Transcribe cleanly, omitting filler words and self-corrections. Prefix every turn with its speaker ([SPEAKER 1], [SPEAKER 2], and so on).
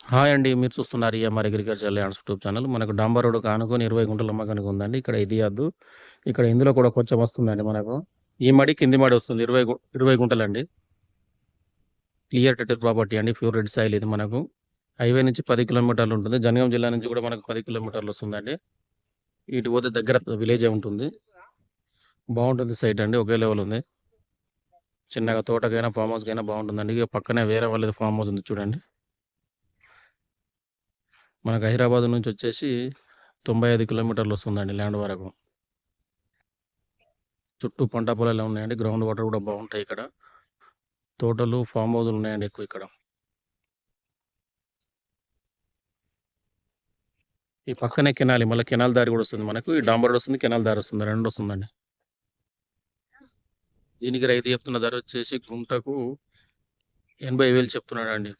[SPEAKER 1] Hi అండి. మీరు చూస్తున్నారు EMR agriculture lands YouTube channel. మనకు డాంబర్ రోడ్‌కి ఆనుకొని 20 గుంటల అమ్మకానికి ఉందండి. ఇక్కడ ఇది అద్దు. ఇక్కడ ఇందులో కూడా కొంచెం వస్తుందండి మనకు. ఈ మడి, కింది మడి వస్తుంది. 20 గుంటలండి. క్లియర్ టైటిల్ ప్రాపర్టీ అండి. ప్యూర్ రెడ్ సాయిల్ ఇది మనకు. హైవే నుంచి 10 కిలోమీటర్లు ఉంటుంది. జనగాం జిల్లా నుంచి కూడా మనకు 10 కిలోమీటర్లు వస్తుందండి. ఇటు పోతే దగ్గర విలేజే ఉంటుంది. బాగుంటుంది సైట్ అండి. ఒకే లెవెల్ ఉంది. చిన్నగా తోటకైనా, ఫామ్ హౌస్‌కైనా బాగుంటుందండి. ఇక పక్కనే వేరే వాళ్ళది ఫామ్ హౌస్ ఉంది చూడండి. మనకు హైదరాబాద్ నుంచి వచ్చేసి 95 కిలోమీటర్లు వస్తుందండి ల్యాండ్ వరకు. చుట్టూ పంట పొలాలు ఉన్నాయండి. గ్రౌండ్ వాటర్ కూడా బాగుంటాయి ఇక్కడ. తోటలు, ఫామ్ హౌస్‌లు ఉన్నాయండి ఎక్కువ ఇక్కడ. ఈ పక్కనే కెనాల్, మళ్ళీ కెనాల్ దారి కూడా వస్తుంది మనకు. ఈ డాంబర్ రోడ్ వస్తుంది, కెనాల్ దారి వస్తుంది. 2 వస్తుందండి. దీనికి రైతు చెప్తున్న ధర వచ్చేసి గుంటకు 80,000 చెప్తున్నాడండి.